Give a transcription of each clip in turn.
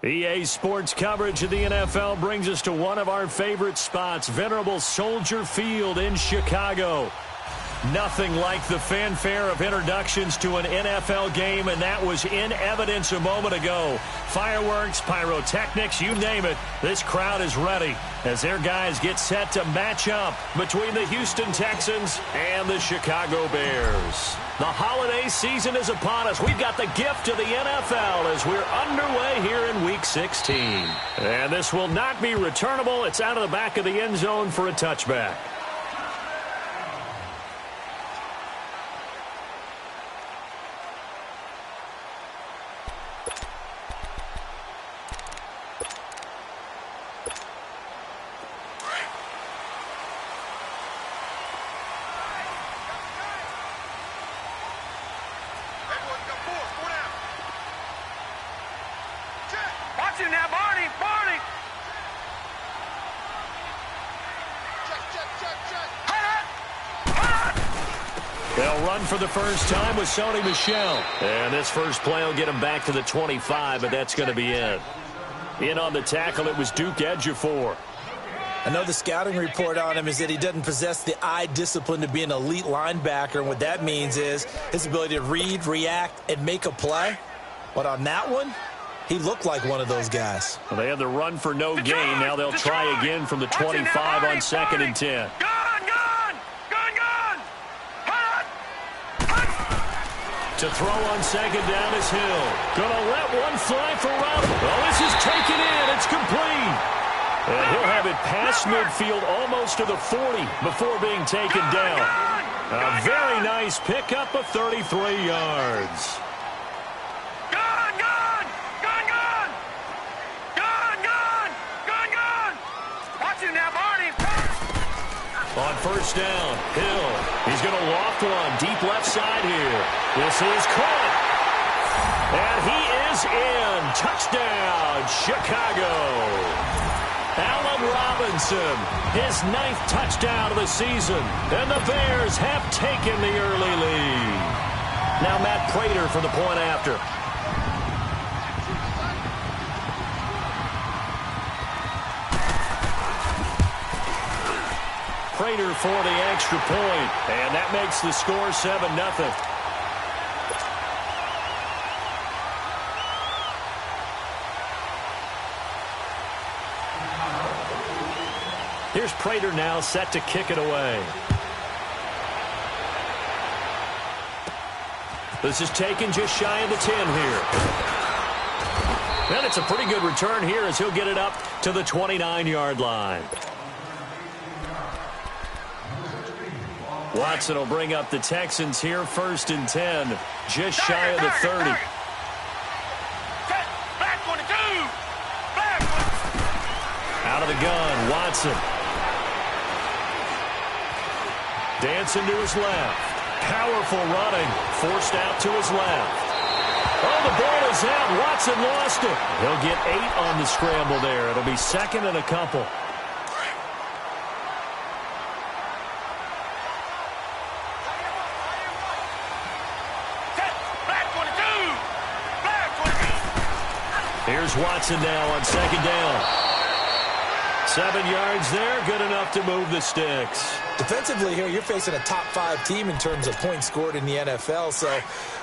EA Sports coverage of the NFL brings us to one of our favorite spots, venerable Soldier Field in Chicago. Nothing like the fanfare of introductions to an NFL game, and that was in evidence a moment ago. Fireworks, pyrotechnics, you name it, this crowd is ready as their guys get set to match up between the Houston Texans and the Chicago Bears. The holiday season is upon us. We've got the gift of the NFL as we're underway here in Week 16. And this will not be returnable. It's out of the back of the end zone for a touchback. They'll run for the first time with Sony Michel. And this first play will get him back to the 25, but that's going to be it. In on the tackle, it was Duke Ejiofor. I know the scouting report on him is that he doesn't possess the eye discipline to be an elite linebacker. And what that means is his ability to read, react, and make a play. But on that one, he looked like one of those guys. Well, they had the run for no gain. Now they'll try again from the 25 on 2nd and 10. To throw on 2nd down is Hill. Gonna let one fly for Robinson. Oh, this is taken in. It's complete. And he'll have it past midfield almost to the 40 before being taken down. A very nice pickup of 33 yards. On first down, Hill. He's going to loft one deep left side here. This is caught. And he is in. Touchdown, Chicago. Allen Robinson, his 9th touchdown of the season. And the Bears have taken the early lead. Now Matt Prater for the point after. Prater for the extra point, and that makes the score 7-0. Here's Prater now set to kick it away. This is taken just shy of the 10 here. And it's a pretty good return here as he'll get it up to the 29-yard line. Watson will bring up the Texans here, 1st and 10, just shy of the 30. Out of the gun, Watson. Dancing to his left. Powerful running, forced out to his left. Oh, the ball is out. Watson lost it. He'll get 8 on the scramble there. It'll be 2nd and a couple. Here's Watson now on 2nd down. 7 yards there, good enough to move the sticks. Defensively here, you're facing a top 5 team in terms of points scored in the NFL. So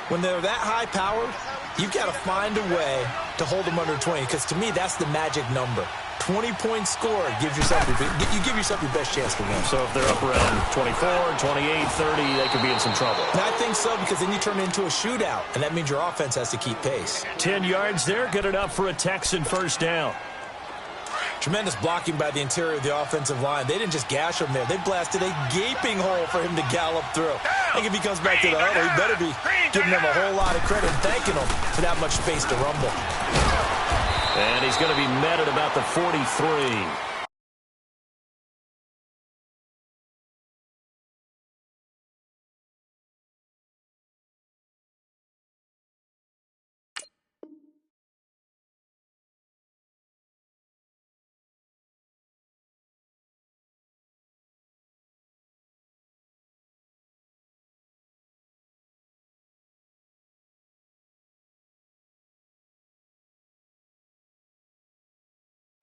when they're that high powered, you've got to find a way to hold them under 20. Because to me, that's the magic number. 20 points scored gives yourself you give yourself your best chance to win. So if they're up around 24, 28, 30, they could be in some trouble. And I think so, because then you turn it into a shootout, and that means your offense has to keep pace. 10 yards there, good enough for a Texan first down. Tremendous blocking by the interior of the offensive line. They didn't just gash him there. They blasted a gaping hole for him to gallop through. I think if he comes back to the huddle, he better be giving them a whole lot of credit and thanking them for that much space to rumble. And he's going to be met at about the 43.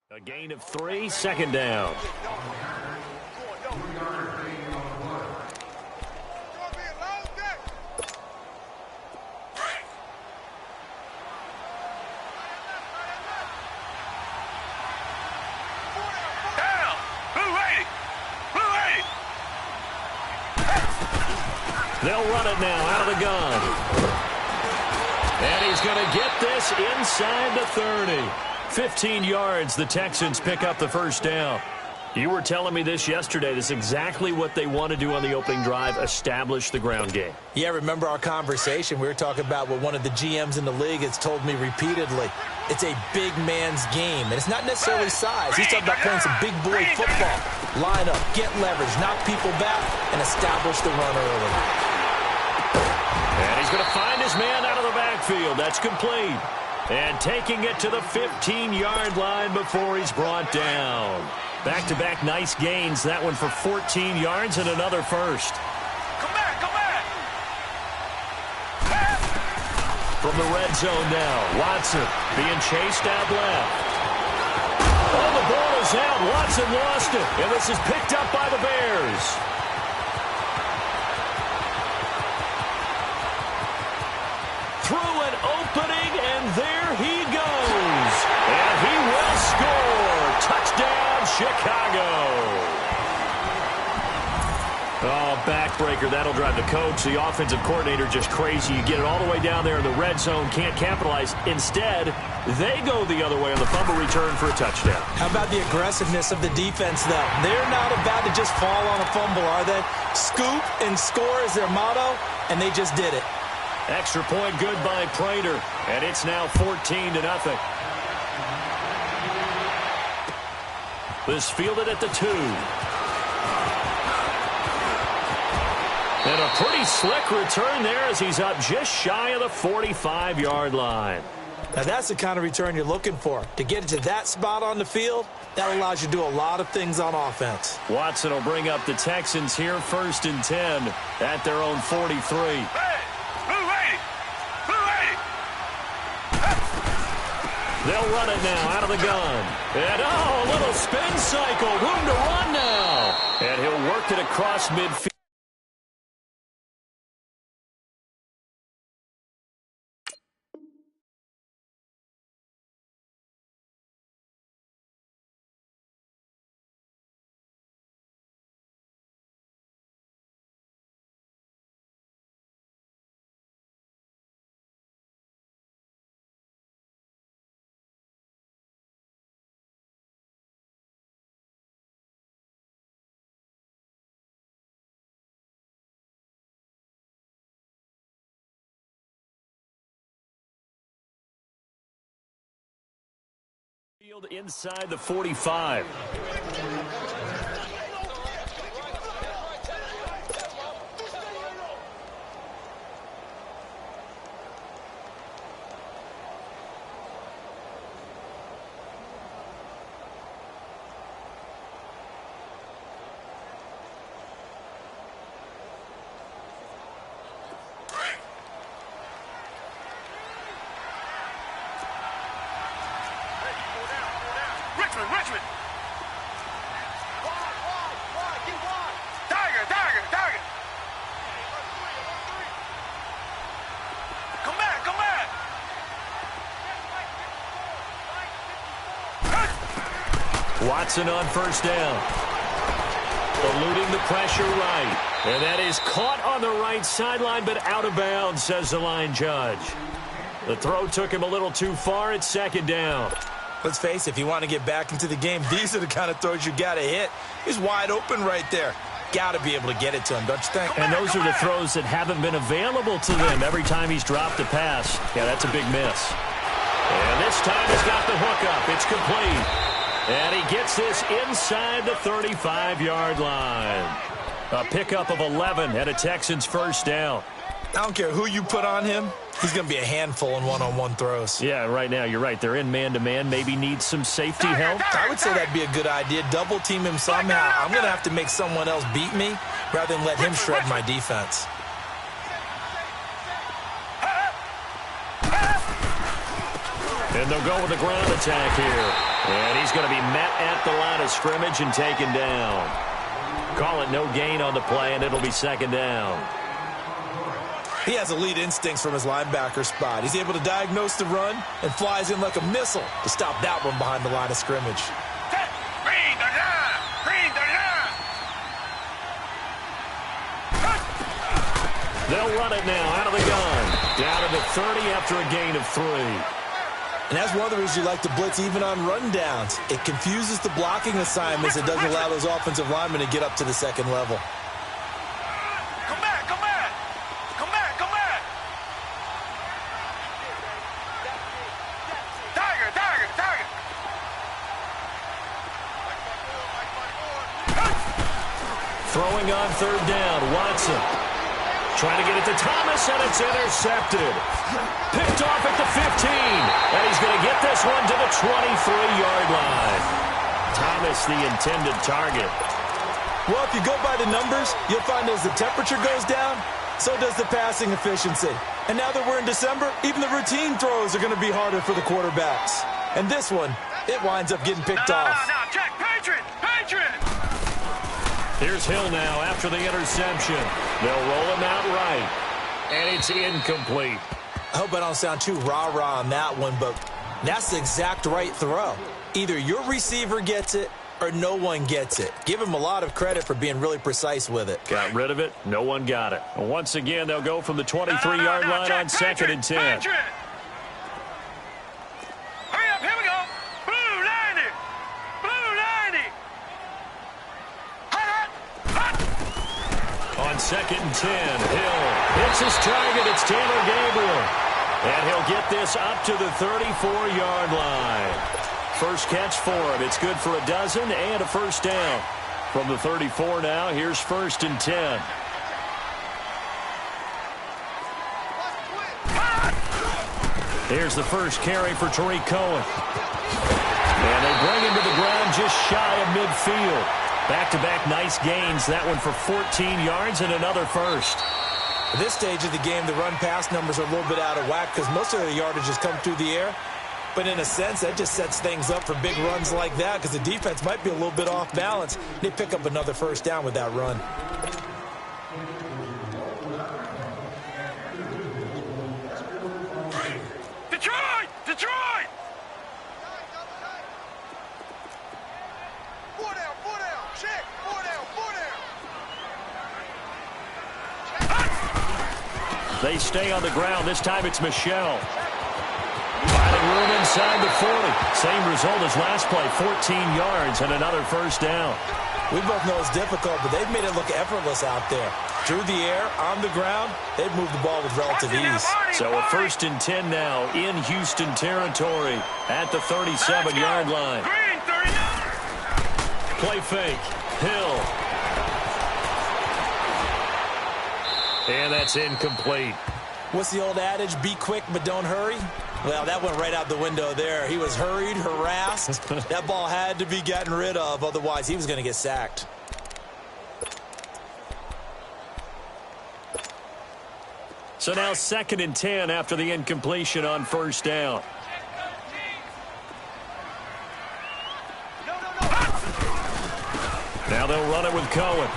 A gain of 3, second down. They'll run it now out of the gun. And he's going to get this inside the 30. 15 yards, the Texans pick up the first down. You were telling me this yesterday. This is exactly what they want to do on the opening drive, establish the ground game. Yeah, remember our conversation? We were talking about what one of the GMs in the league has told me repeatedly. It's a big man's game, and it's not necessarily size. He's talking about playing some big boy football. Line up, get leverage, knock people back, and establish the run early. And he's going to find his man out of the backfield. That's complete. And taking it to the 15-yard line before he's brought down. Back-to-back nice gains. That one for 14 yards and another first. Come back, come back. From the red zone now, Watson being chased out left. Oh, the ball is out. Watson lost it. And this is picked up by the Bears. Through an opening, and there he goes. And he will score. Touchdown, Chicago. Oh, backbreaker. That'll drive the coach, the offensive coordinator, just crazy. You get it all the way down there in the red zone, can't capitalize. Instead, they go the other way on the fumble return for a touchdown. How about the aggressiveness of the defense, though? They're not about to just fall on a fumble, are they? Scoop and score is their motto, and they just did it. Extra point good by Prater, and it's now 14-0. This fielded at the 2. And a pretty slick return there as he's up just shy of the 45-yard line. Now, that's the kind of return you're looking for. To get it to that spot on the field, that allows you to do a lot of things on offense. Watson will bring up the Texans here 1st and 10 at their own 43. They'll run it now out of the gun. And, oh, a little spin cycle. Room to run now. And he'll work it across midfield. Inside the 45. Richmond. Tiger. Come back. Watson on first down. Eluding the pressure right. And that is caught on the right sideline, but out of bounds, says the line judge. The throw took him a little too far. It's second down. Let's face it, if you want to get back into the game, these are the kind of throws you got to hit. He's wide open right there. Got to be able to get it to him, don't you think? And those are the throws that haven't been available to them every time he's dropped a pass. Yeah, that's a big miss. And this time he's got the hook up. It's complete. And he gets this inside the 35-yard line. A pickup of 11 and a Texans first down. I don't care who you put on him. He's going to be a handful in one-on-one throws. Yeah, right now, you're right. They're in man-to-man. Maybe need some safety help. I would say that'd be a good idea. Double team him somehow. I'm going to have to make someone else beat me rather than let him shred my defense. And they'll go with the ground attack here. And he's going to be met at the line of scrimmage and taken down. Call it no gain on the play, and it'll be second down. He has elite instincts from his linebacker spot. He's able to diagnose the run and flies in like a missile to stop that one behind the line of scrimmage. Green the line! Green the line! They'll run it now out of the gun. Down to the 30 after a gain of 3. And that's one of the reasons you like to blitz even on rundowns. It confuses the blocking assignments. It doesn't allow those offensive linemen to get up to the second level. Come back, come back! Come back, come back! Tiger, tiger, tiger! Throwing on third down, Watson. Trying to get it to Thomas, and it's intercepted. Picked off at the 15, and he's going to get this one to the 23-yard line. Thomas, the intended target. Well, if you go by the numbers, you'll find as the temperature goes down, so does the passing efficiency. And now that we're in December, even the routine throws are going to be harder for the quarterbacks. And this one, it winds up getting picked off. No, Jack, Patriot! Patriot! Here's Hill now after the interception. They'll roll him out right, and it's incomplete. I hope I don't sound too rah-rah on that one, but that's the exact right throw. Either your receiver gets it or no one gets it. Give him a lot of credit for being really precise with it. Got rid of it. No one got it. And once again, they'll go from the 23-yard line Jack, on second and 10. Patriot! Hurry up, here we go! Blue 90! Blue 90! Hot, hot! On second and 10, Hill hits his target. It's Taylor Gabriel. And he'll get this up to the 34-yard line. First catch for him. It's good for a dozen and a first down. From the 34 now, here's first and 10. Here's the first carry for Tariq Cohen. And they bring him to the ground just shy of midfield. Back-to-back nice gains. That one for 14 yards and another first. At this stage of the game, the run-pass numbers are a little bit out of whack because most of the yardage has come through the air. But in a sense, that just sets things up for big runs like that because the defense might be a little bit off balance. They pick up another first down with that run. Detroit! Detroit! Four down, check, four down. They stay on the ground. This time it's Michelle. Finding room inside the 40. Same result as last play, 14 yards and another first down. We both know it's difficult, but they've made it look effortless out there. Through the air, on the ground, they've moved the ball with relative ease. So a first and 10 now in Houston territory at the 37-yard line. Green 39! Play fake. Hill. And that's incomplete. What's the old adage? Be quick, but don't hurry? Well, that went right out the window there. He was hurried, harassed. That ball had to be gotten rid of, otherwise he was going to get sacked. So now second and 10 after the incompletion on first down. Now they'll run it with Cohen.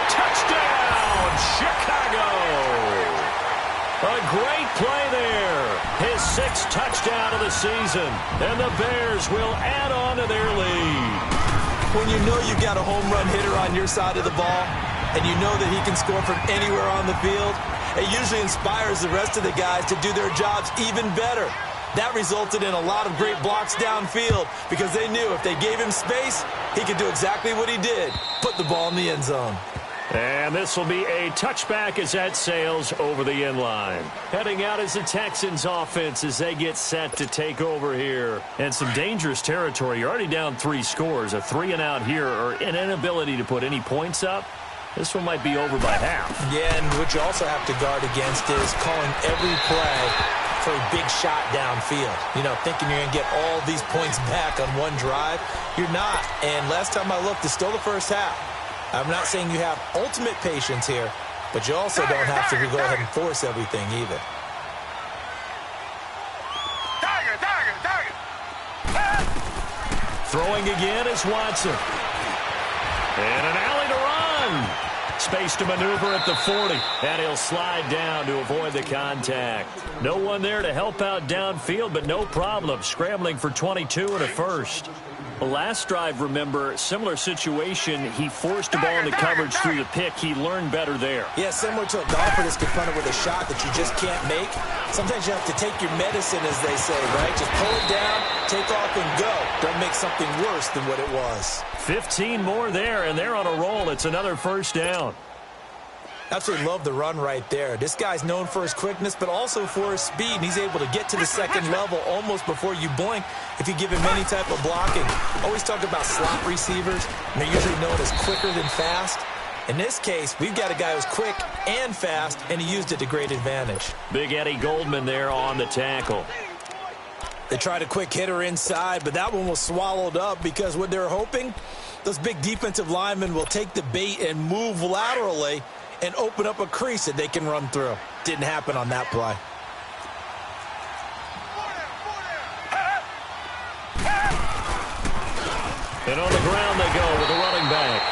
Touchdown, Chicago! A great play there. His sixth touchdown of the season. And the Bears will add on to their lead. When you know you've got a home run hitter on your side of the ball, and you know that he can score from anywhere on the field, it usually inspires the rest of the guys to do their jobs even better. That resulted in a lot of great blocks downfield because they knew if they gave him space, he could do exactly what he did, put the ball in the end zone. And this will be a touchback as that sails over the end line. Heading out is the Texans offense as they get set to take over here. And some dangerous territory. You're already down 3 scores. A 3-and-out here or an inability to put any points up. This one might be over by half. Yeah, and what you also have to guard against is calling every play for a big shot downfield. You know, thinking you're going to get all these points back on one drive. You're not. And last time I looked, it's still the first half. I'm not saying you have ultimate patience here, but you also don't have to go ahead and force everything either. Throwing again is Watson. And an alley to run. Space to maneuver at the 40. And he'll slide down to avoid the contact. No one there to help out downfield, but no problem. Scrambling for 22 and a first. The last drive, remember, similar situation. He forced the ball into coverage through the pick. He learned better there. Yeah, similar to a golfer that's confronted with a shot that you just can't make. Sometimes you have to take your medicine, as they say, right? Just pull it down, take off, and go. Don't make something worse than what it was. 15 more there, and they're on a roll. It's another first down. Absolutely love the run right there. This guy's known for his quickness, but also for his speed. And he's able to get to the second level almost before you blink if you give him any type of blocking. Always talk about slot receivers, and they're usually known as quicker than fast. In this case, we've got a guy who's quick and fast, and he used it to great advantage. Big Eddie Goldman there on the tackle. They tried a quick hitter inside, but that one was swallowed up because what they're hoping, those big defensive linemen will take the bait and move laterally and open up a crease that they can run through. Didn't happen on that play. And on the ground they go with a running back.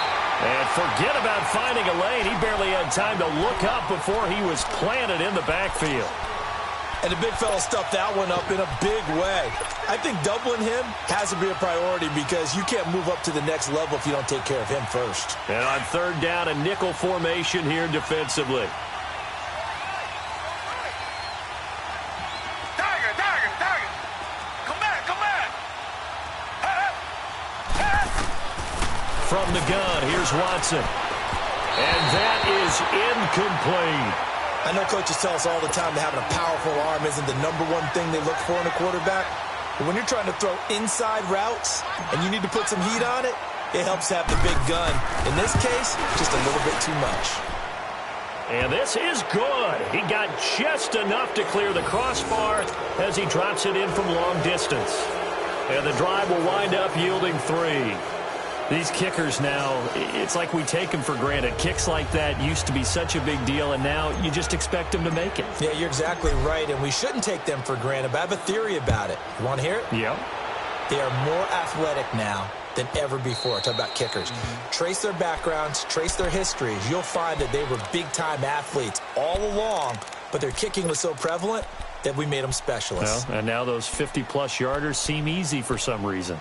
And forget about finding a lane. He barely had time to look up before he was planted in the backfield. And the big fella stuffed that one up in a big way. I think doubling him has to be a priority because you can't move up to the next level if you don't take care of him first. And on third down, a nickel formation here defensively. Tiger. Come back. From the gun, here's Watson. And that is incomplete. I know coaches tell us all the time that having a powerful arm isn't the number one thing they look for in a quarterback. But when you're trying to throw inside routes and you need to put some heat on it, it helps to have the big gun. In this case, just a little bit too much. And this is good. He got just enough to clear the crossbar as he drops it in from long distance. And the drive will wind up yielding 3. These kickers now, it's like we take them for granted. Kicks like that used to be such a big deal, and now you just expect them to make it. Yeah, you're exactly right, and we shouldn't take them for granted, but I have a theory about it. You want to hear it? Yeah. They are more athletic now than ever before. Talk about kickers. Trace their backgrounds, trace their histories. You'll find that they were big-time athletes all along, but their kicking was so prevalent that we made them specialists. Well, and now those 50-plus yarders seem easy for some reason.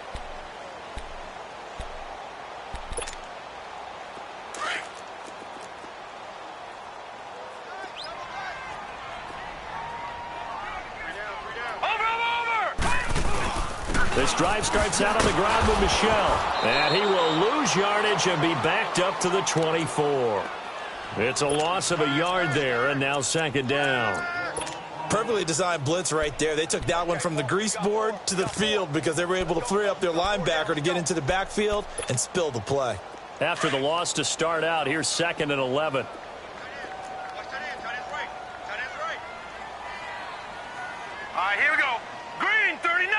This drive starts out on the ground with Michel. And he will lose yardage and be backed up to the 24. It's a loss of a yard there, and now second down. Perfectly designed blitz right there. They took that one from the grease board to the field because they were able to free up their linebacker to get into the backfield and spill the play. After the loss to start out, here's 2nd and 11. All right, here we go. Green 39.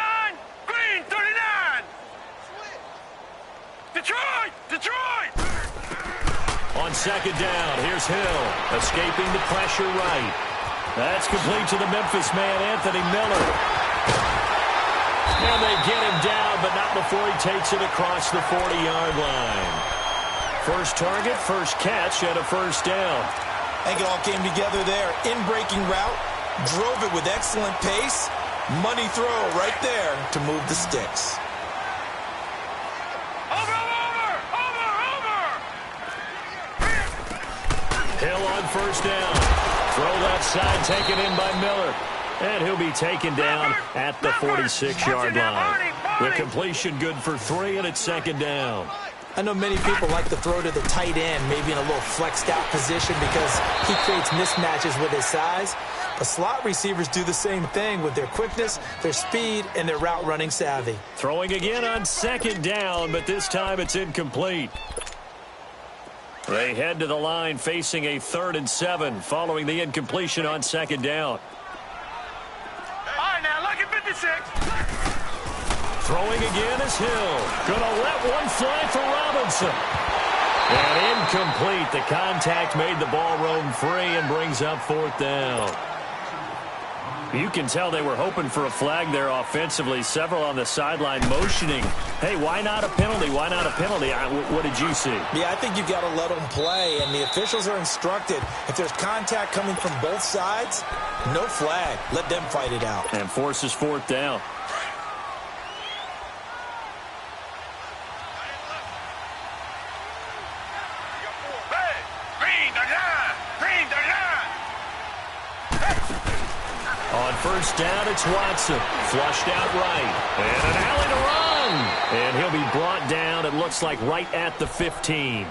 Green 39. Detroit. On second down, here's Hill, escaping the pressure right. That's complete to the Memphis man, Anthony Miller. And they get him down, but not before he takes it across the 40-yard line. First target, first catch, and a first down. I think it all came together there. In-breaking route, drove it with excellent pace. Money throw right there to move the sticks. Hill on first down. Throw left side taken in by Miller. And he'll be taken down at the 46-yard line. The completion good for 3, and it's second down. I know many people like to throw to the tight end, maybe in a little flexed out position because he creates mismatches with his size. But slot receivers do the same thing with their quickness, their speed, and their route running savvy. Throwing again on second down, but this time it's incomplete. They head to the line facing a 3rd and 7 following the incompletion on second down. All right, now, lucky 56. Throwing again is Hill. Gonna let one fly for Robinson. And incomplete. The contact made the ball roam free and brings up 4th down. You can tell they were hoping for a flag there offensively. Several on the sideline motioning. Hey, why not a penalty? Why not a penalty? What did you see? Yeah, I think you've got to let them play, and the officials are instructed. If there's contact coming from both sides, no flag. Let them fight it out. And forces fourth down. On first down, it's Watson. Flushed out right. And an alley to run. And he'll be brought down, it looks like, right at the 15.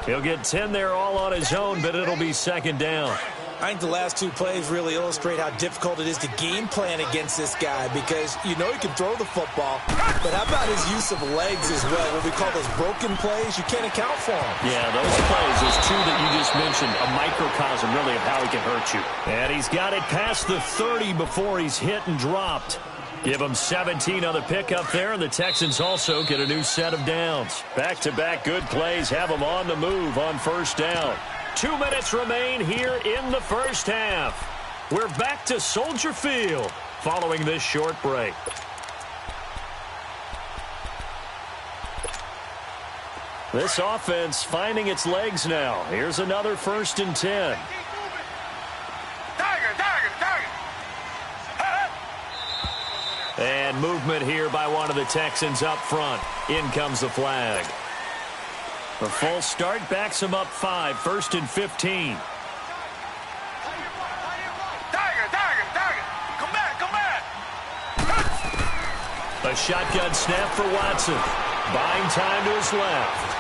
He'll get 10 there all on his own, but it'll be second down. I think the last two plays really illustrate how difficult it is to game plan against this guy because you know he can throw the football, but how about his use of legs as well? What we call those broken plays, you can't account for them. Yeah, those plays, those two that you just mentioned, a microcosm really of how he can hurt you. And he's got it past the 30 before he's hit and dropped. Give him 17 on the pickup there, and the Texans also get a new set of downs. Back-to-back good plays have them on the move on first down. 2 minutes remain here in the first half. We're back to Soldier Field following this short break. This offense finding its legs now. Here's another 1st and 10. And movement here by one of the Texans up front. In comes the flag. The full start backs him up 5, 1st and 15. Come back. A shotgun snap for Watson. Buying time to his left.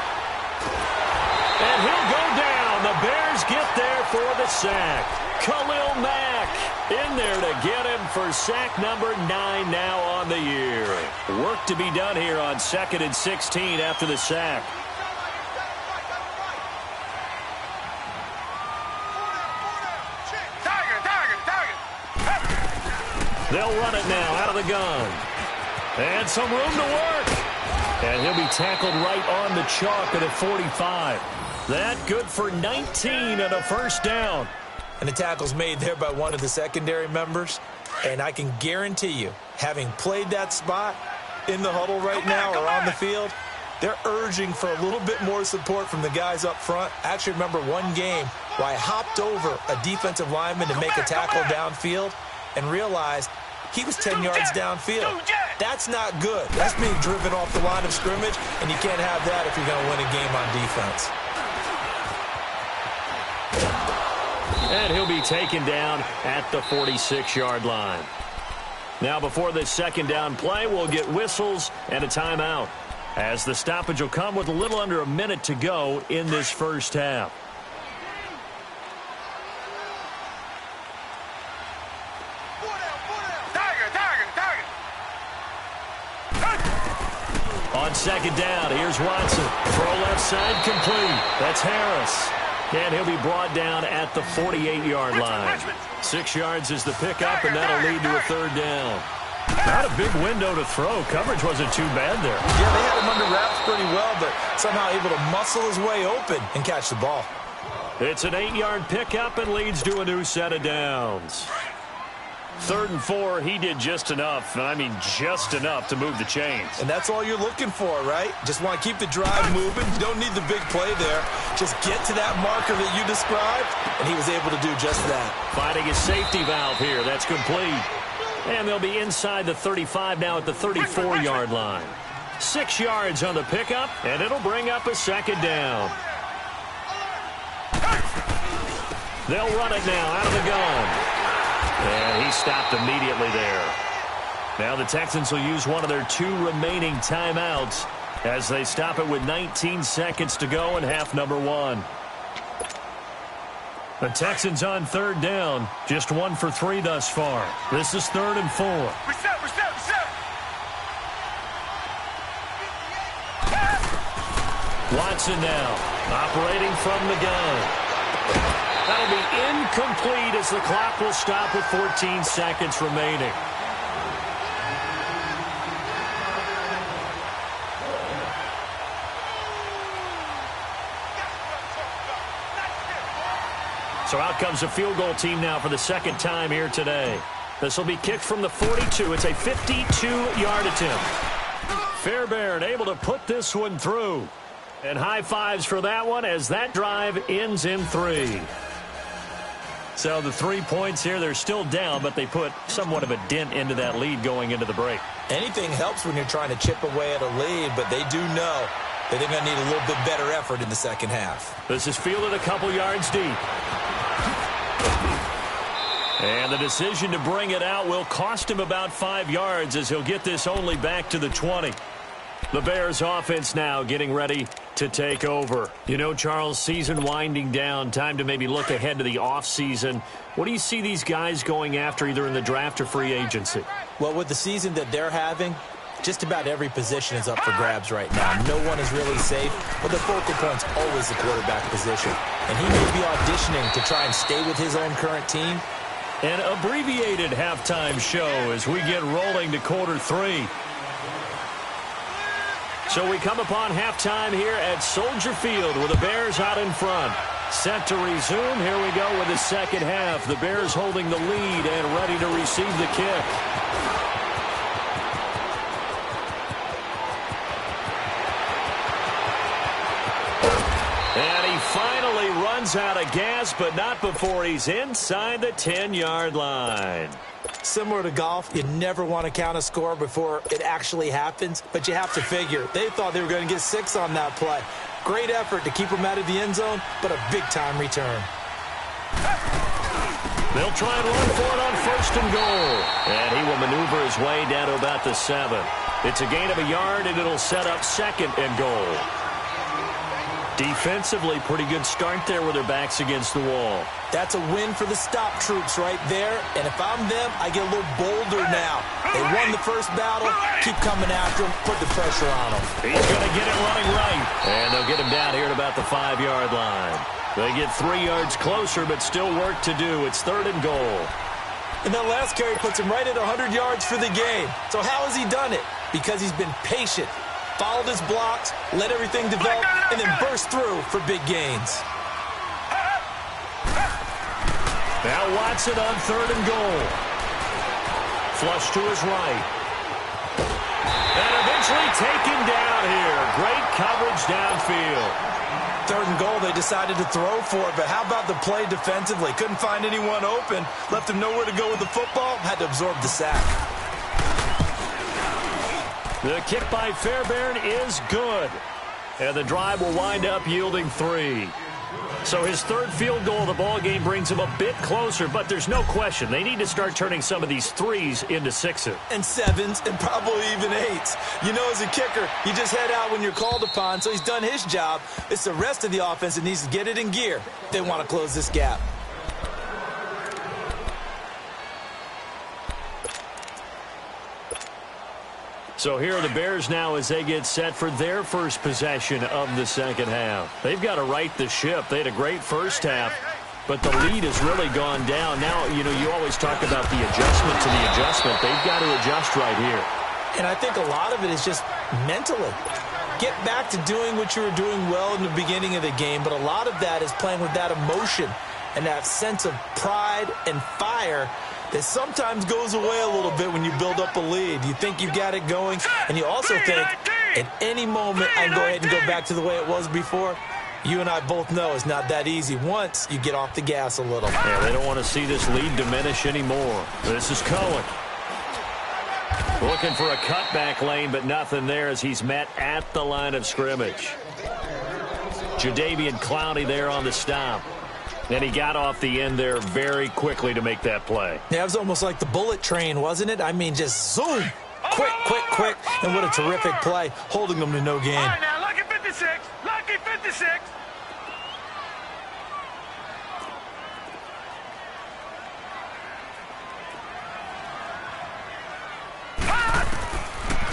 And he'll go down. The Bears get there for the sack. Khalil Mack in there to get him for sack number 9 now on the year. Work to be done here on 2nd and 16 after the sack. They'll run it now out of the gun. And some room to work. And he'll be tackled right on the chalk at a 45. That good for 19 and a first down. And the tackle's made there by one of the secondary members. And I can guarantee you, having played that spot in the huddle right now or on the field, they're urging for a little bit more support from the guys up front. I actually remember one game where I hopped over a defensive lineman to make a tackle downfield and realized he was 10 yards downfield. That's not good. That's being driven off the line of scrimmage, and you can't have that if you're going to win a game on defense. And he'll be taken down at the 46-yard line. Now, before this second down play, we'll get whistles and a timeout, as the stoppage will come with a little under a minute to go in this first half. On second down, here's Watson. Throw left side complete. That's Harris. And he'll be brought down at the 48-yard line. 6 yards is the pickup, and that'll lead to a third down. Not a big window to throw. Coverage wasn't too bad there. Yeah, they had him under wraps pretty well, but somehow able to muscle his way open and catch the ball. It's an 8-yard pickup and leads to a new set of downs. 3rd and 4, he did just enough, and I mean just enough to move the chains. And that's all you're looking for, right? Just want to keep the drive moving. You don't need the big play there. Just get to that marker that you described, and he was able to do just that. Finding his safety valve here. That's complete. And they'll be inside the 35 now at the 34-yard line. 6 yards on the pickup, and it'll bring up a second down. They'll run it now out of the gun. And he stopped immediately there. Now the Texans will use one of their 2 remaining timeouts as they stop it with 19 seconds to go in half number 1. The Texans on 3rd down, just 1 for 3 thus far. This is 3rd and 4. Reset. Watson now, operating from the gun. That'll be incomplete as the clock will stop with 14 seconds remaining. So out comes the field goal team now for the second time here today. This will be kicked from the 42. It's a 52-yard attempt. Fairbairn able to put this one through. And high fives for that one as that drive ends in 3. So the 3 points here, they're still down, but they put somewhat of a dent into that lead going into the break. Anything helps when you're trying to chip away at a lead, but they do know that they're going to need a little bit better effort in the second half. This is fielded a couple yards deep. And the decision to bring it out will cost him about 5 yards as he'll get this only back to the 20. The Bears offense now getting ready to take over. You know, Charles, season winding down, time to maybe look ahead to the offseason. What do you see these guys going after either in the draft or free agency? Well, with the season that they're having, just about every position is up for grabs right now. No one is really safe, but the focal point's always the quarterback position. And he may be auditioning to try and stay with his own current team. An abbreviated halftime show as we get rolling to quarter 3. So we come upon halftime here at Soldier Field with the Bears out in front. Set to resume. Here we go with the second half. The Bears holding the lead and ready to receive the kick. And he finally runs out of gas, but not before he's inside the 10-yard line. Similar to golf, you never want to count a score before it actually happens, but you have to figure. They thought they were going to get 6 on that play. Great effort to keep them out of the end zone, but a big-time return. They'll try and run for it on 1st and goal. And he will maneuver his way down to about the 7. It's a gain of a yard, and it'll set up 2nd and goal. Defensively, pretty good start there with their backs against the wall. That's a win for the stop troops right there. And if I'm them, I get a little bolder now. They won the first battle. Keep coming after them. Put the pressure on them. He's going to get it running right. And they'll get him down here at about the 5-yard line. They get 3 yards closer, but still work to do. It's 3rd and goal. And that last carry puts him right at 100 yards for the game. So how has he done it? Because he's been patient. Followed his blocks, let everything develop, and then burst through for big gains. Now Watson on 3rd and goal. Flush to his right. And eventually taken down here. Great coverage downfield. 3rd and goal, they decided to throw for it, but how about the play defensively? Couldn't find anyone open, left him nowhere to go with the football, had to absorb the sack. The kick by Fairbairn is good. And the drive will wind up yielding 3. So his 3rd field goal of the ball game brings him a bit closer, but there's no question they need to start turning some of these 3s into 6s. And 7s and probably even 8s. You know, as a kicker, you just head out when you're called upon, so he's done his job. It's the rest of the offense that needs to get it in gear. They want to close this gap. So here are the Bears now as they get set for their first possession of the second half. They've got to right the ship. They had a great first half, but the lead has really gone down. Now, you know, you always talk about the adjustment to the adjustment. They've got to adjust right here. And I think a lot of it is just mentally. Get back to doing what you were doing well in the beginning of the game, but a lot of that is playing with that emotion and that sense of pride and fire that sometimes goes away a little bit when you build up a lead. You think you've got it going, and you also think at any moment I can go ahead and go back to the way it was before. You and I both know it's not that easy once you get off the gas a little. Yeah, they don't want to see this lead diminish anymore. This is Cohen. Looking for a cutback lane, but nothing there as he's met at the line of scrimmage. Jadeveon Clowney there on the stop. And he got off the end there very quickly to make that play. Yeah, it was almost like the bullet train, wasn't it? I mean, just zoom. Quick, quick, quick. And what a terrific play, holding them to no gain. All right, now, lucky 56. Lucky 56.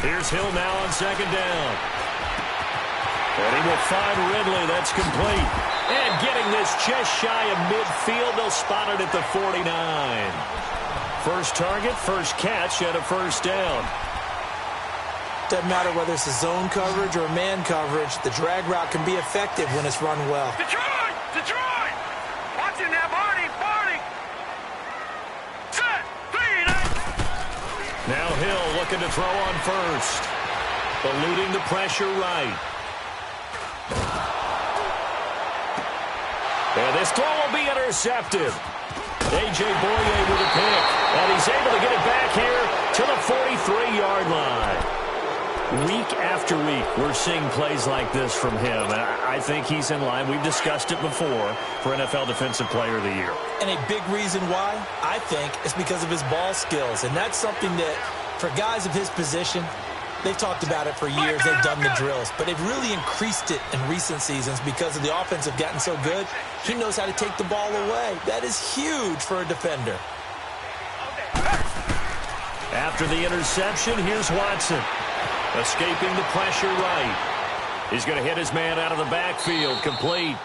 Here's Hill now on 2nd down. And he will find Ridley. That's complete. And getting this just shy of midfield, they'll spot it at the 49. First target, first catch, and a first down. Doesn't matter whether it's a zone coverage or a man coverage, the drag route can be effective when it's run well. Detroit! Detroit! Watching that, Barney! Barney! Set! 3, 9, looking to throw on first. Eluding the pressure right. And this throw will be intercepted. A.J. Boye with a pick. And he's able to get it back here to the 43-yard line. Week after week, we're seeing plays like this from him. And I think he's in line. We've discussed it before for NFL Defensive Player of the Year. And a big reason why, I think, is because of his ball skills. And that's something that, for guys of his position, they've talked about it for years. They've done the drills. But they've really increased it in recent seasons because of the offense have gotten so good. He knows how to take the ball away. That is huge for a defender. After the interception, here's Watson. Escaping the pressure right. He's going to hit his man out of the backfield. Complete.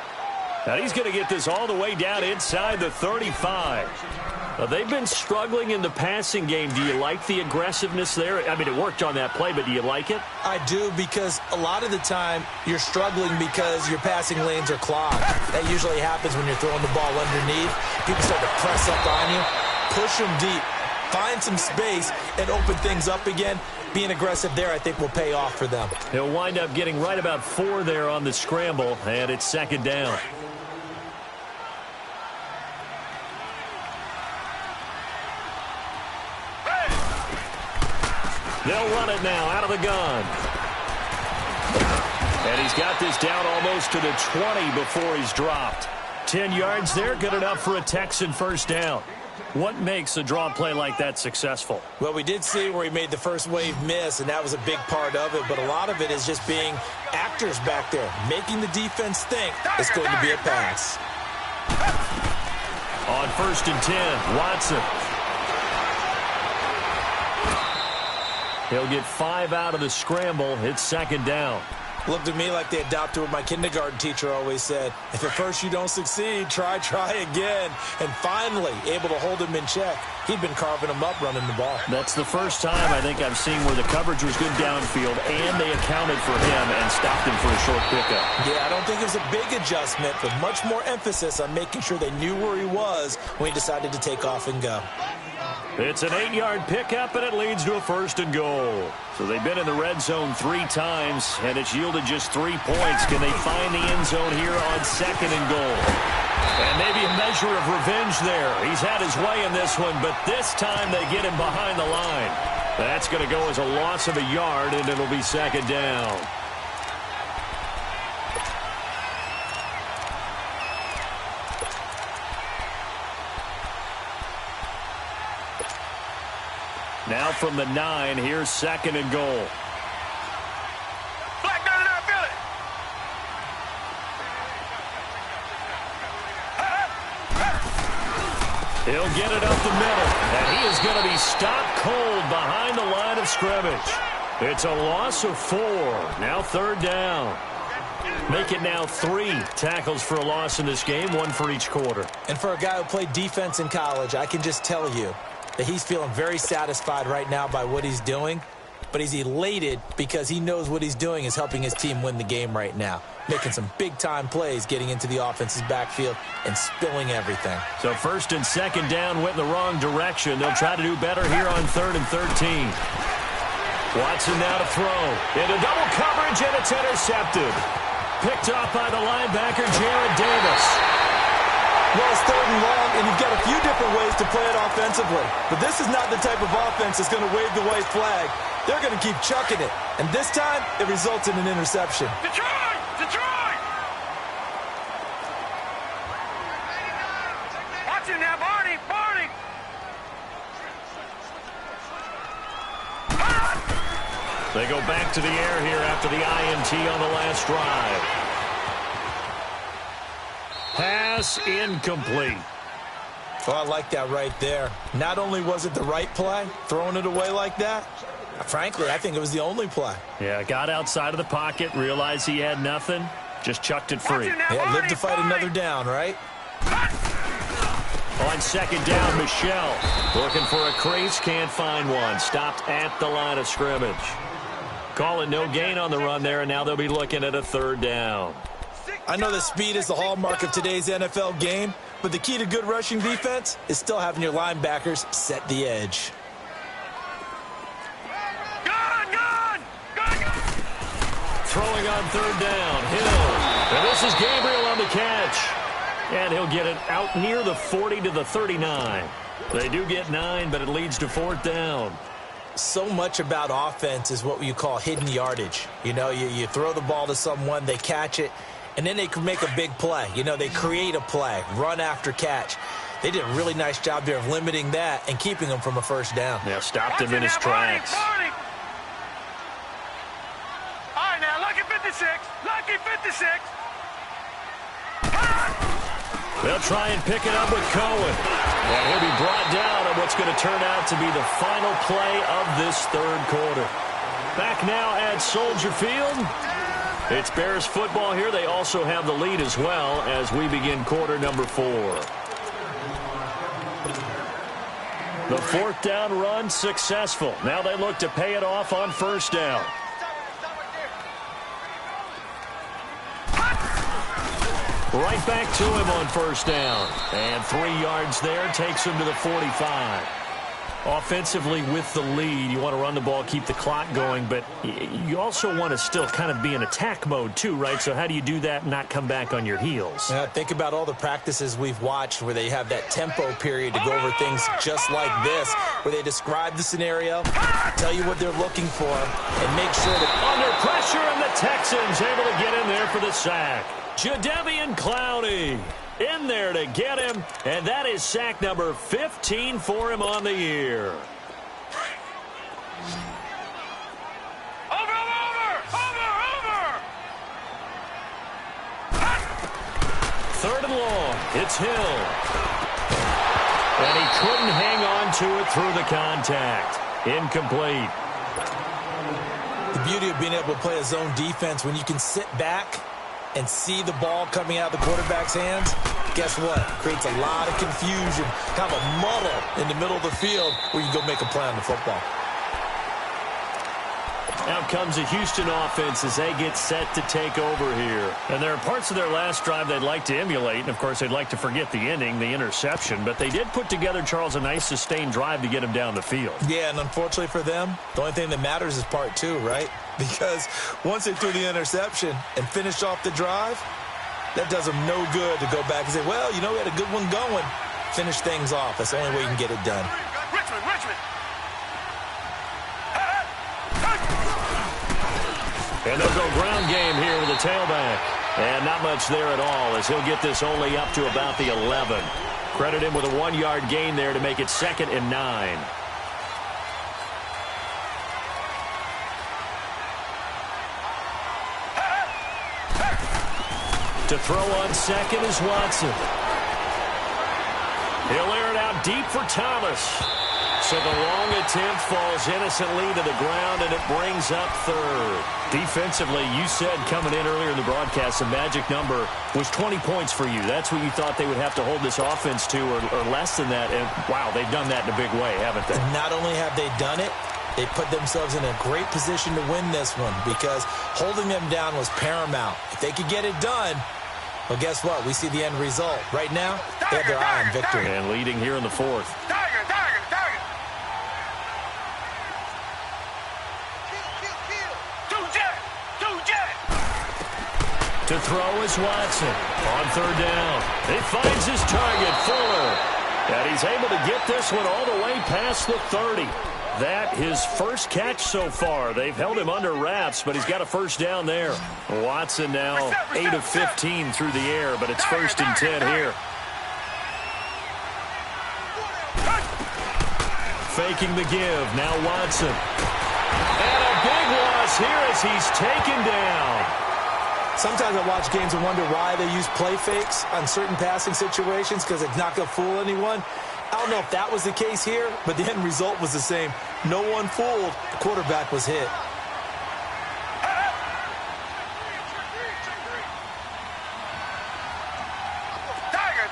Now he's going to get this all the way down inside the 35. Now, they've been struggling in the passing game. Do you like the aggressiveness there? I mean, it worked on that play, but do you like it? I do, because a lot of the time you're struggling because your passing lanes are clogged. That usually happens when you're throwing the ball underneath. People start to press up on you. Push them deep. Find some space and open things up again. Being aggressive there, I think, will pay off for them. He'll wind up getting right about 4 there on the scramble, and it's second down. They'll run it now out of the gun. And he's got this down almost to the 20 before he's dropped. 10 yards there, good enough for a Texan first down. What makes a draw play like that successful? Well, we did see where he made the first wave miss, and that was a big part of it. But a lot of it is just being actors back there, making the defense think it's going to be a pass. On 1st and 10, Watson. He'll get 5 out of the scramble. It's second down. Looked to me like they adopted what my kindergarten teacher always said. If at first you don't succeed, try again. And finally, able to hold him in check. He'd been carving him up running the ball. That's the first time I think I've seen where the coverage was good downfield and they accounted for him and stopped him for a short pickup. Yeah, I don't think it was a big adjustment, but much more emphasis on making sure they knew where he was when he decided to take off and go. It's an 8-yard pickup, and it leads to a 1st and goal. So they've been in the red zone 3 times, and it's yielded just 3 points. Can they find the end zone here on 2nd and goal? And maybe a measure of revenge there. He's had his way in this one, but this time they get him behind the line. That's going to go as a loss of a yard, and it'll be second down. Now from the 9, here's 2nd and goal. Black down and outfield it. He'll get it up the middle, and he is going to be stopped cold behind the line of scrimmage. It's a loss of 4. Now 3rd down. Make it now 3 tackles for a loss in this game, 1 for each quarter. And for a guy who played defense in college, I can just tell you that he's feeling very satisfied right now by what he's doing, but he's elated because he knows what he's doing is helping his team win the game right now, making some big-time plays, getting into the offense's backfield and spilling everything. So 1st and 2nd down went in the wrong direction. They'll try to do better here on 3rd and 13. Watson now to throw. Into double coverage, and it's intercepted. Picked off by the linebacker, Jarrad Davis. Well, it's 3rd and long, and you've got a few different ways to play it offensively. But this is not the type of offense that's going to wave the white flag. They're going to keep chucking it. And this time, it results in an interception. Detroit! Detroit! Watch it now, Barney! Barney! They go back to the air here after the INT on the last drive. Pass incomplete. Oh, I like that right there. Not only was it the right play, throwing it away like that, frankly, I think it was the only play. Yeah, got outside of the pocket, realized he had nothing, just chucked it free. Yeah, live to fight another down, right? On 2nd down, Michel looking for a crease, can't find one. Stopped at the line of scrimmage. Call it no gain on the run there, and now they'll be looking at a 3rd down. I know that speed is the hallmark of today's NFL game, but the key to good rushing defense is still having your linebackers set the edge. Throwing on third down, Hill. And this is Gabriel on the catch. And he'll get it out near the 40 to the 39. They do get 9, but it leads to fourth down. So much about offense is what you call hidden yardage. You know, you throw the ball to someone, they catch it, and then they can make a big play. You know, they create a play, run after catch. They did a really nice job there of limiting that and keeping him from a first down. Yeah, stopped him in his tracks. All right, now, lucky 56. Lucky 56. They'll try and pick it up with Cohen. And he'll be brought down on what's going to turn out to be the final play of this third quarter. Back now at Soldier Field. It's Bears football here. They also have the lead as well as we begin quarter number 4. The fourth down run successful. Now they look to pay it off on first down. Right back to him on first down. And 3 yards there takes him to the 45. Offensively with the lead, you want to run the ball, keep the clock going, but you also want to still kind of be in attack mode too, right? So how do you do that and not come back on your heels? Yeah, think about all the practices we've watched where they have that tempo period to go over things just like this, where they describe the scenario, tell you what they're looking for, and make sure that under pressure, and the Texans able to get in there for the sack. Jadeveon Clowney in there to get him, and that is sack number 15 for him on the year. Over. Third and long. It's Hill. And he couldn't hang on to it through the contact. Incomplete. the beauty of being able to play a zone defense when you can sit back and see the ball coming out of the quarterback's hands, guess what? Creates a lot of confusion, kind of a muddle in the middle of the field where you go make a play on the football. Out comes the Houston offense as they get set to take over here. And there are parts of their last drive they'd like to emulate. And, of course, they'd like to forget the ending, the interception. But they did put together, Charles, a nice sustained drive to get him down the field. Yeah, and unfortunately for them, the only thing that matters is part two, right? Because once they threw the interception and finished off the drive, that does them no good to go back and say, well, you know, we had a good one going. Finish things off. That's the only way you can get it done. Richmond. And they'll go ground game here with the tailback. And not much there at all as he'll get this only up to about the 11. Credit him with a 1-yard gain there to make it 2nd and 9. To throw on second is Watson. He'll air it out deep for Thomas. So the long attempt falls innocently to the ground, and it brings up third. Defensively, you said coming in earlier in the broadcast, the magic number was 20 points for you. That's what you thought they would have to hold this offense to, or less than that. And, wow, they've done that in a big way, haven't they? Not only have they done it, they put themselves in a great position to win this one because holding them down was paramount. If they could get it done, well, guess what? We see the end result. Right now, they have their eye on victory. And leading here in the fourth. Tiger. Two jet. To throw is Watson. On third down. He finds his target, Fuller. And he's able to get this one all the way past the 30. That his first catch so far. They've held him under wraps, but he's got a first down there. Watson now 8 of 15 through the air, but it's 1st and 10 here. Faking the give. Now Watson. And a big loss here as he's taken down. Sometimes I watch games and wonder why they use play fakes on certain passing situations because it's not going to fool anyone. I don't know if that was the case here, but the end result was the same. No one fooled. The quarterback was hit. Tiger.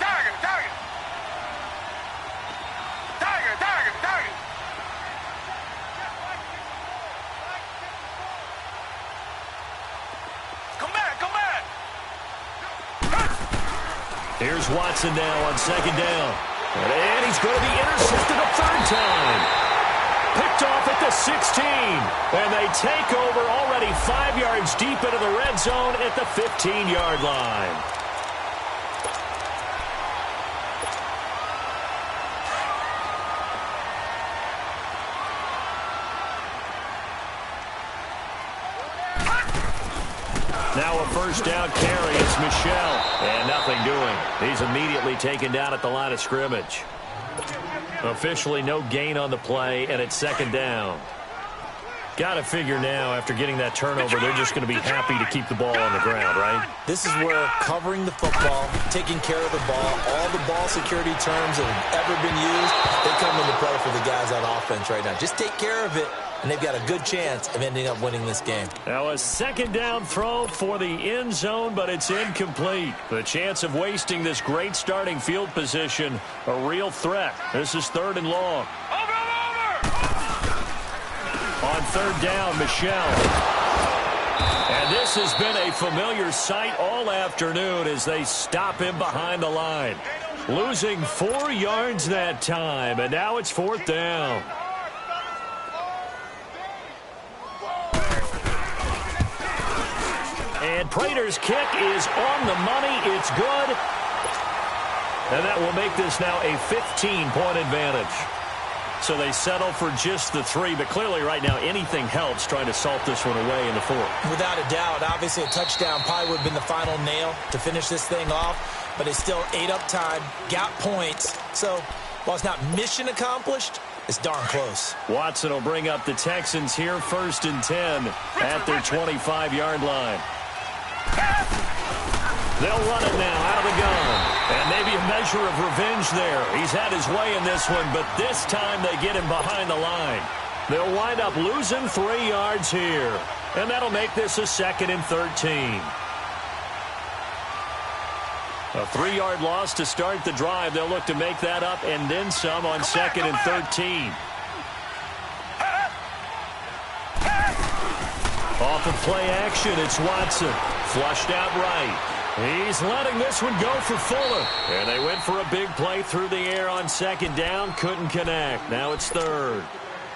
Come back. Here's Watson now on 2nd down. And he's going to be intercepted a 3rd time. Picked off at the 16. And they take over already 5 yards deep into the red zone at the 15-yard line. Now a first down carry. It's Michel. And nothing doing. He's immediately taken down at the line of scrimmage. Officially no gain on the play, and it's second down. Got to figure now, after getting that turnover, they're just going to be happy to keep the ball on the ground, right? This is where covering the football, taking care of the ball, all the ball security terms that have ever been used, they come into play for the guys on offense right now. Just take care of it, and they've got a good chance of ending up winning this game. Now a second down throw for the end zone, but it's incomplete. The chance of wasting this great starting field position, a real threat. This is third and long. On third down, Michel. And this has been a familiar sight all afternoon as they stop him behind the line. Losing 4 yards that time, and now it's fourth down. And Prater's kick is on the money. It's good. And that will make this now a 15-point advantage. So they settle for just the 3, but clearly right now anything helps trying to salt this one away in the fourth. Without a doubt, obviously a touchdown probably would have been the final nail to finish this thing off, but it's still ate up time, got points. So while it's not mission accomplished, it's darn close. Watson will bring up the Texans here first and 10 at their 25-yard line. They'll run it now out of the gun. And maybe a measure of revenge there. He's had his way in this one, but this time they get him behind the line. They'll wind up losing 3 yards here. And that'll make this a second and 13. A 3-yard loss to start the drive. They'll look to make that up and then some on second and 13. Off of play action, it's Watson. Flushed out right. He's letting this one go for Fuller. And they went for a big play through the air on second down. Couldn't connect. Now it's third.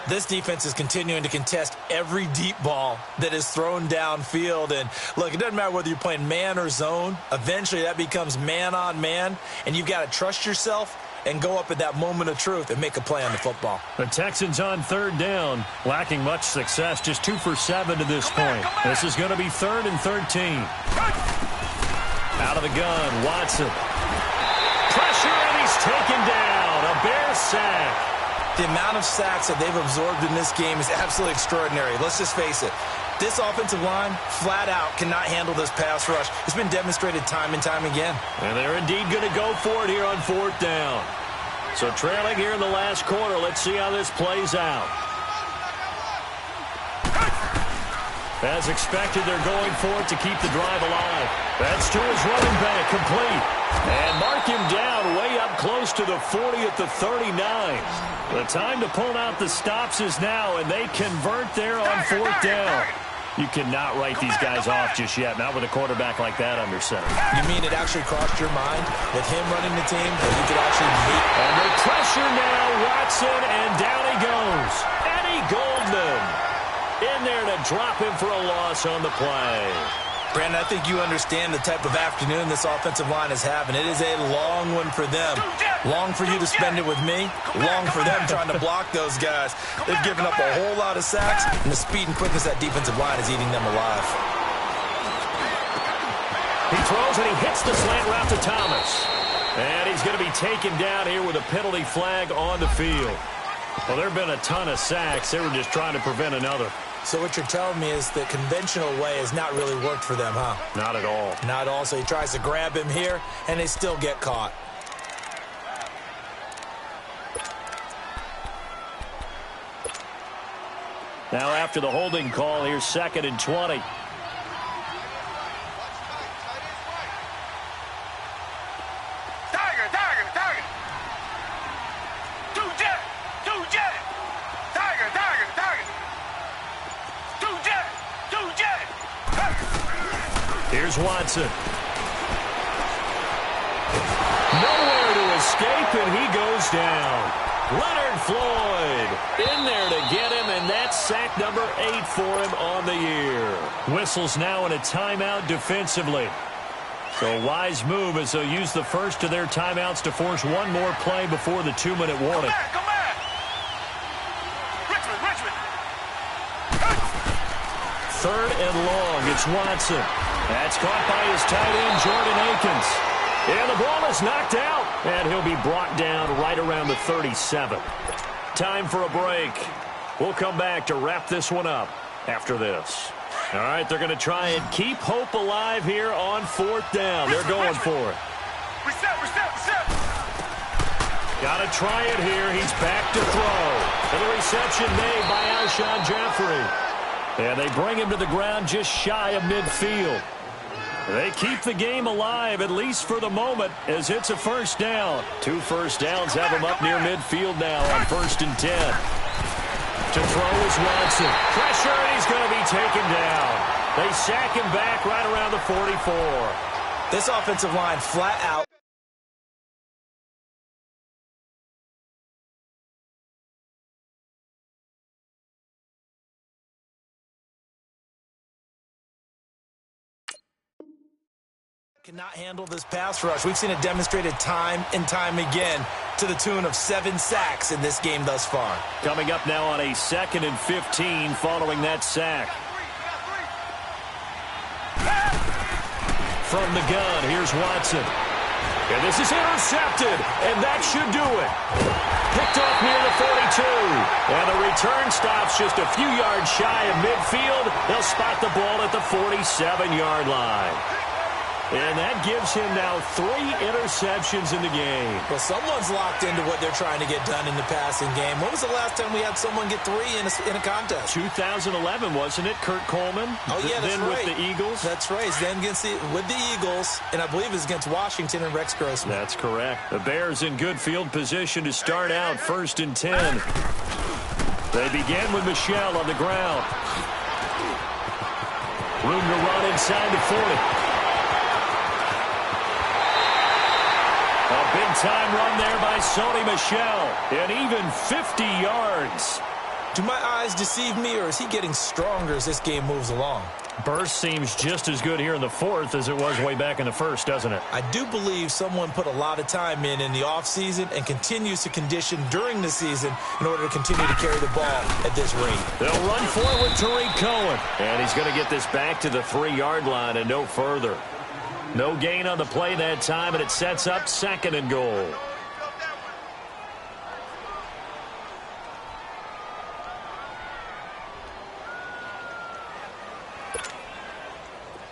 This defense is continuing to contest every deep ball that is thrown downfield. And, look, it doesn't matter whether you're playing man or zone. Eventually that becomes man on man. And you've got to trust yourself and go up at that moment of truth and make a play on the football. The Texans on third down, lacking much success, just 2 for 7 to this point. This is going to be third and 13. Out of the gun, Watson. Pressure, and he's taken down. A Bear sack. The amount of sacks that they've absorbed in this game is absolutely extraordinary. Let's just face it. This offensive line, flat out, cannot handle this pass rush. It's been demonstrated time and time again. And they're indeed going to go for it here on fourth down. So trailing here in the last quarter, let's see how this plays out. As expected, they're going for it to keep the drive alive. That's to his running back, complete. And mark him down way up close to the 40 at the 39. The time to pull out the stops is now, and they convert there on fourth down. You cannot write these guys off just yet, not with a quarterback like that under center. You mean it actually crossed your mind with him running the team that you could actually meet? And they pressure now, Watson, and down he goes. Eddie Goldman in there to drop him for a loss on the play. Brandon, I think you understand the type of afternoon this offensive line is having. It is a long one for them. Long for you to spend it with me. Long for them trying to block those guys. They've given up a whole lot of sacks, and the speed and quickness of that defensive line is eating them alive. He throws and he hits the slant route to Thomas. And he's going to be taken down here with a penalty flag on the field. Well, there have been a ton of sacks. They were just trying to prevent another. So what you're telling me is the conventional way has not really worked for them, huh? Not at all. Not at all. So he tries to grab him here, and they still get caught. Now after the holding call, here's second and 20. Here's Watson. Nowhere to escape, and he goes down. Leonard Floyd in there to get him, and that's sack number 8 for him on the year. Whistles now in a timeout defensively. So a wise move as they'll use the first of their timeouts to force one more play before the 2-minute warning. Come back! Richmond! Third and long. It's Watson. That's caught by his tight end, Jordan Akins. And the ball is knocked out. And he'll be brought down right around the 37. Time for a break. We'll come back to wrap this one up after this. All right, they're going to try and keep hope alive here on 4th down. They're going for it. Reset! Got to try it here. He's back to throw. And the reception made by Alshon Jeffrey. And they bring him to the ground just shy of midfield. They keep the game alive, at least for the moment, as it's a first down. 2 first downs have him up near midfield now on 1st and 10. To throw is Watson. Pressure, and he's going to be taken down. They sack him back right around the 44. This offensive line flat out. Cannot handle this pass rush. We've seen it demonstrated time and time again to the tune of 7 sacks in this game thus far. Coming up now on a 2nd and 15 following that sack. From the gun, here's Watson. And this is intercepted, and that should do it. Picked off near the 42. And the return stops just a few yards shy of midfield. They'll spot the ball at the 47-yard line. And that gives him now 3 interceptions in the game. Well, someone's locked into what they're trying to get done in the passing game. When was the last time we had someone get 3 in a contest? 2011, wasn't it, Kurt Coleman? Oh, yeah, that's then right. With the Eagles? That's right. Then with the Eagles, and I believe it's against Washington and Rex Grossman. That's correct. The Bears in good field position to start out 1st and 10. They begin with Michel on the ground. Room to run inside the 40. A big-time run there by Sony Michel. And even 50 yards. Do my eyes deceive me, or is he getting stronger as this game moves along? Burst seems just as good here in the 4th as it was way back in the 1st, doesn't it? I do believe someone put a lot of time in the offseason and continues to condition during the season in order to continue to carry the ball at this rate. They'll run forward with Tariq Cohen. And he's going to get this back to the 3-yard line and no further. No gain on the play that time, and it sets up 2nd and goal.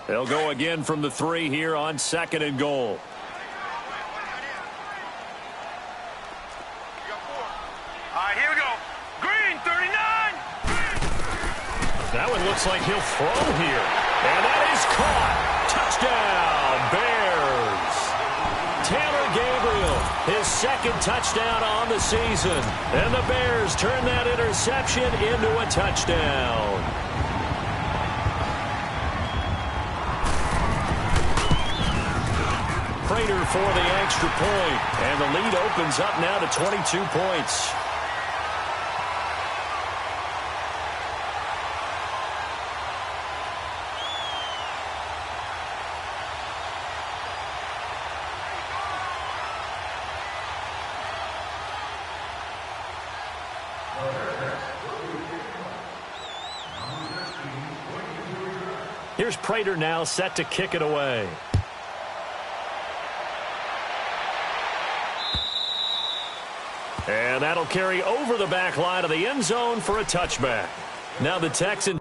They'll go again from the 3 here on 2nd and goal. All right, here we go. Green, 39. That one looks like he'll throw here. And that is caught. Touchdown, Bears. Taylor Gabriel, his 2nd touchdown on the season. And the Bears turn that interception into a touchdown. Prater for the extra point. And the lead opens up now to 22 points. Here's Prater now set to kick it away. And that'll carry over the back line of the end zone for a touchback. Now the Texans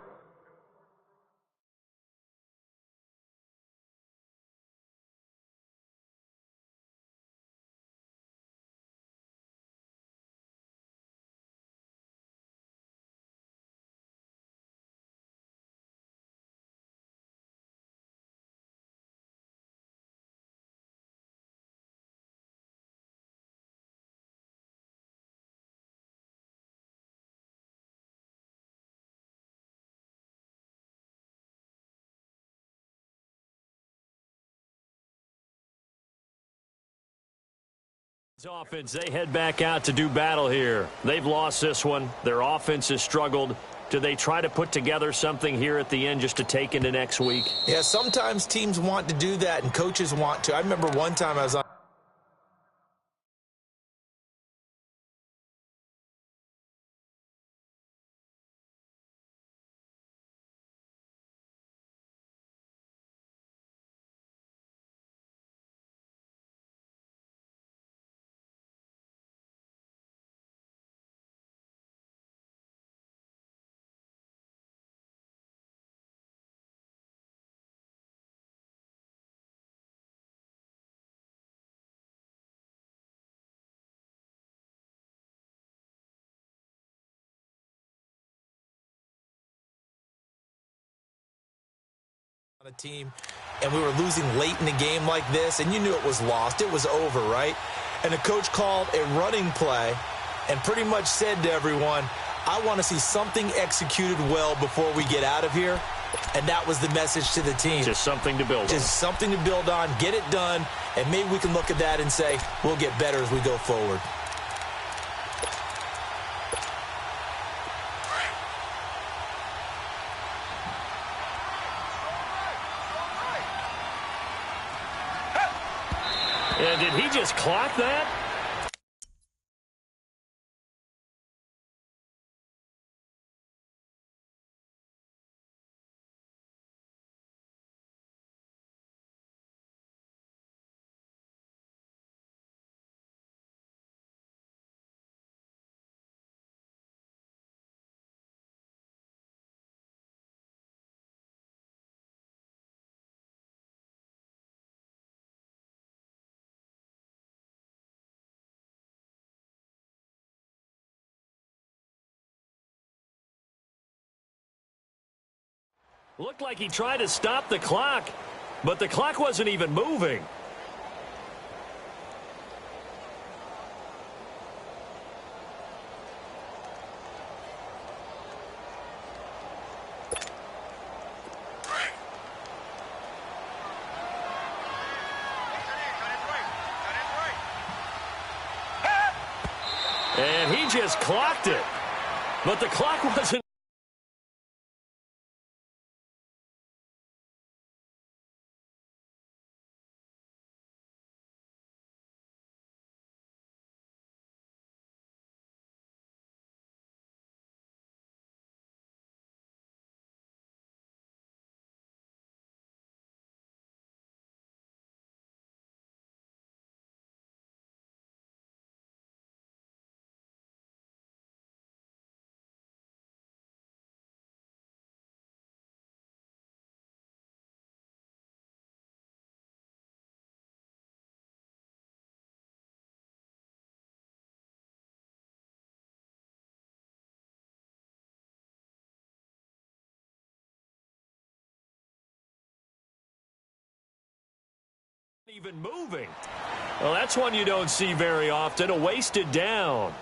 Offense, they head back out to do battle here. They've lost this one. Their offense has struggled. Do they try to put together something here at the end just to take into next week? Yeah, sometimes teams want to do that and coaches want to. I remember one time I was on a team and we were losing late in the game like this, and you knew it was lost. It was over, right? And the coach called a running play and pretty much said to everyone, I want to see something executed well before we get out of here. And that was the message to the team. Just something to build on. Just something to build on, get it done, and maybe we can look at that and say, we'll get better as we go forward. And did he just clock that? Looked like he tried to stop the clock, but the clock wasn't even moving. And he just clocked it, but the clock wasn't. Even moving. Well, that's one you don't see very often. A wasted down.